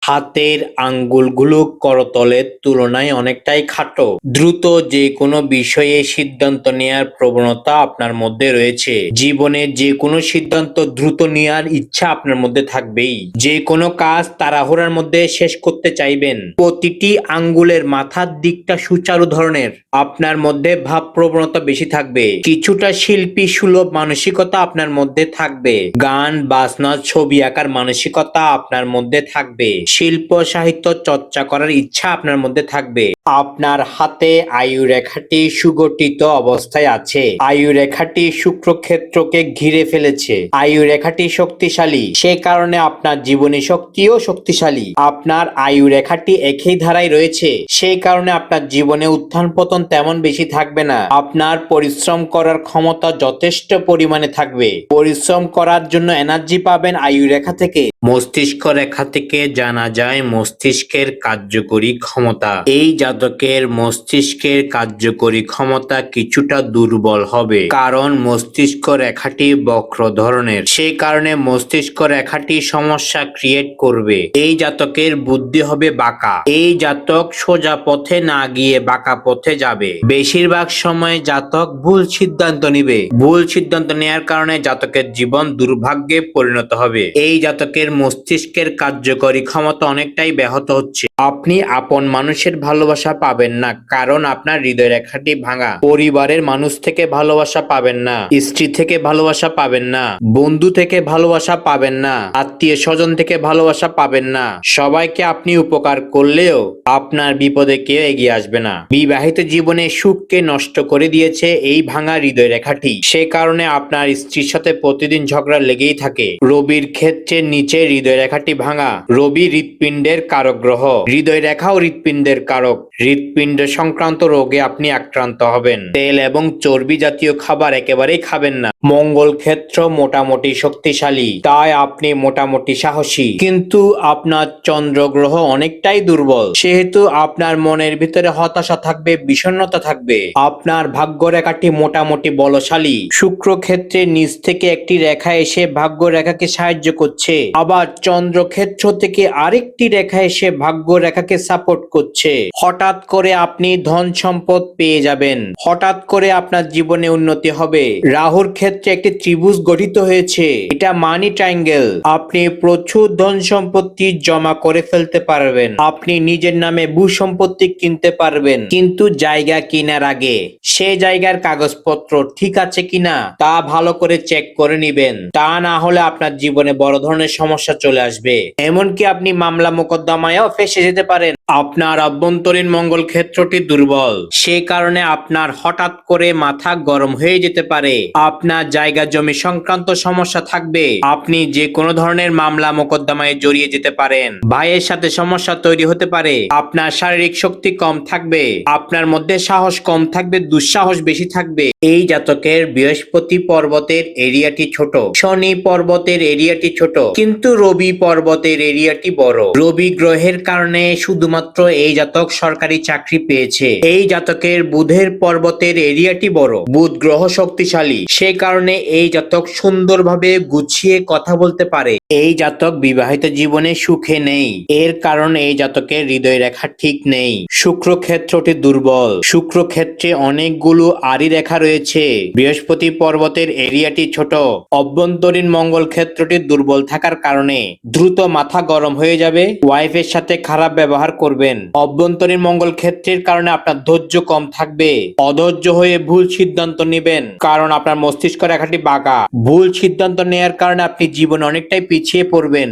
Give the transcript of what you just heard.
হাতের আঙ্গুলগুলো করতলের তুলনায় অনেকটাই খাটো। দ্রুত যে কোনো বিষয়ে সিদ্ধান্ত নেয়ার প্রবণতা আপনার মধ্যে রয়েছে। জীবনে যে কোনো সিদ্ধান্ত দ্রুত নেয়ার ইচ্ছা আপনার মধ্যে থাকবেই। যে কোনো কাজ তাড়াহুড়ার মধ্যে শেষ করতে চাইবেন। প্রতিটি আঙ্গুলের মাথার দিকটা সুচারু ধরনের। আপনার মধ্যে ভাব প্রবণতা বেশি থাকবে। কিছুটা শিল্পী সুলভ মানসিকতা আপনার মধ্যে থাকবে। গান বাজনা ছবি আঁকার মানসিকতা আপনার মধ্যে থাকবে। শিল্প সাহিত্য চর্চা করার ইচ্ছা আপনার মধ্যে থাকবে। আপনার হাতে আয়ু রেখাটি সুগঠিত অবস্থায় আছে। আয়ু রেখাটি শুক্রক্ষেত্রকে ঘিরে ফেলেছে। আয়ু রেখাটি শক্তিশালী, সে কারণে আপনার জীবনী শক্তিও শক্তিশালী। আপনার আয়ু রেখাটি একই ধারায় রয়েছে, সেই কারণে আপনার জীবনে উত্থান পতন তেমন বেশি থাকবে না। আপনার পরিশ্রম করার ক্ষমতা যথেষ্ট পরিমাণে থাকবে। পরিশ্রম করার জন্য এনার্জি পাবেন আয়ু রেখা থেকে। মস্তিষ্ক রেখা থেকে জানা যায় মস্তিষ্কের কার্যকরী ক্ষমতা। এই জাতকের মস্তিষ্কের কার্যকরী ক্ষমতা কিছুটা দুর্বল হবে, কারণ মস্তিষ্ক রেখাটি বক্র ধরনের। সেই কারণে মস্তিষ্ক রেখাটি সমস্যা ক্রিয়েট করবে। এই জাতকের বুদ্ধি হবে বাঁকা। এই জাতক সোজা পথে না গিয়ে বাঁকা পথে যাবে। বেশিরভাগ সময় জাতক ভুল সিদ্ধান্ত নিবে। ভুল সিদ্ধান্ত নেওয়ার কারণে জাতকের জীবন দুর্ভাগ্যে পরিণত হবে। এই জাতকের মস্তিষ্কের কার্যকরী ক্ষমতা অনেকটাই ব্যাহত হচ্ছে। আপনি আপন মানুষের ভালোবাসা পাবেন না, কারণ আপনার হৃদয় রেখাটি ভাঙা। পরিবারের মানুষ থেকে ভালোবাসা পাবেন না, স্ত্রী থেকে ভালোবাসা পাবেন না, বন্ধু থেকে ভালোবাসা পাবেন না, আত্মীয় স্বজন থেকে ভালোবাসা পাবেন না। সবাইকে আপনি উপকার করলেও আপনার বিপদে কেউ এগিয়ে আসবে না। বিবাহিত জীবনে সুখকে নষ্ট করে দিয়েছে এই ভাঙা হৃদয় রেখাটি। সে কারণে আপনার স্ত্রীর সাথে প্রতিদিন ঝগড়া লেগেই থাকে। রবির ক্ষেত্রে নিচে হৃদয় রেখাটি ভাঙা। রবি হৃৎপিণ্ডের কারক গ্রহ। হৃদয় রেখাও হৃৎপিণ্ডের কারক। হৃৎপিণ্ড সংক্রান্ত রোগে আপনি আক্রান্ত হবেন। তেল এবং চর্বি জাতীয় খাবার একেবারেই খাবেন না। মঙ্গল ক্ষেত্র মোটামুটি শক্তিশালী, তাই আপনি মোটামুটি সাহসী, কিন্তু আপনার চন্দ্র গ্রহ অনেকটাই দুর্বল, সেহেতু আপনার মনের ভিতরে হতাশা থাকবে, বিষণ্ণতা থাকবে। আপনার ভাগ্য রেখাটি মোটামুটি বলশালী। শুক্র ক্ষেত্রে নিচ থেকে একটি রেখা এসে ভাগ্য রেখাকে সাহায্য করছে, আবার চন্দ্র ক্ষেত্র থেকে আরেকটি রেখা এসে ভাগ্য রেখাকে সাপোর্ট করছে। হঠাৎ করে আপনি ধন সম্পদ পেয়ে যাবেন। হঠাৎ করে আপনার জীবনে উন্নতি হবে। রাহুর ক্ষেত্রে একটি ত্রিভুজ গঠিত হয়েছে, এটা মানি ট্রায়াঙ্গেল। আপনি প্রচুর ধন সম্পত্তি জমা করে ফেলতে পারবেন। আপনি নিজের নামে ভূ সম্পত্তি কিনতে পারবেন, কিন্তু জায়গা কেনার আগে সে জায়গার কাগজপত্র ঠিক আছে কিনা তা ভালো করে চেক করে নিবেন। তা না হলে আপনার জীবনে বড় ধরনের সমস্যা চলে আসবে। এমনকি আপনি মামলা মোকদ্দমায়ও ফেঁসে যেতে পারেন। আপনার অভ্যন্তরীণ মঙ্গল ক্ষেত্রটি দুর্বল, সে কারণে আপনার হঠাৎ করে মাথা গরম হয়ে যেতে পারে। আপনার জায়গা জমি সংক্রান্ত সমস্যা থাকবে। আপনি যে কোনো ধরনের মামলা মোকদ্দমায় জড়িয়ে যেতে পারেন। ভাইয়ের সাথে সমস্যা তৈরি হতে পারে। আপনার শারীরিক শক্তি কম থাকবে। আপনার মধ্যে সাহস কম থাকবে, দুঃসাহস বেশি থাকবে। এই জাতকের বৃহস্পতি পর্বতের এরিয়াটি ছোট, শনি পর্বতের এরিয়াটি ছোট, কিন্তু রবি পর্বতের এরিয়াটি বড়। রবি গ্রহের কারণে শুধুমাত্র এই জাতক সরকারি চাকরি পেয়েছে। এই জাতকের বুধের পর্বতের এরিয়াটি বড়। বুধ গ্রহ শক্তিশালী, সে কারণে এই জাতক সুন্দরভাবে গুছিয়ে কথা বলতে পারে। এই জাতক বিবাহিত জীবনে সুখে নেই, এর কারণ এই জাতকের হৃদয় রেখা ঠিক নেই। শুক্র ক্ষেত্রটি দুর্বল। শুক্র ক্ষেত্রে অনেকগুলো আড়ি রেখা রয়েছে। বৃহস্পতি পর্বতের এরিয়াটি ছোট। অভ্যন্তরীণ মঙ্গল ক্ষেত্রটি দুর্বল থাকার কারণে দ্রুত মাথা গরম হয়ে যাবে। ওয়াইফের সাথে খারাপ ব্যবহার করবেন। অভ্যন্তরীণ মঙ্গল ক্ষেত্রের কারণে আপনার ধৈর্য কম থাকবে। অধৈর্য হয়ে ভুল সিদ্ধান্ত নেবেন, কারণ আপনার মস্তিষ্ক রেখাটি বাঁকা। ভুল সিদ্ধান্ত নেওয়ার কারণে আপনি জীবনে অনেকটাই পিছিয়ে পড়বেন।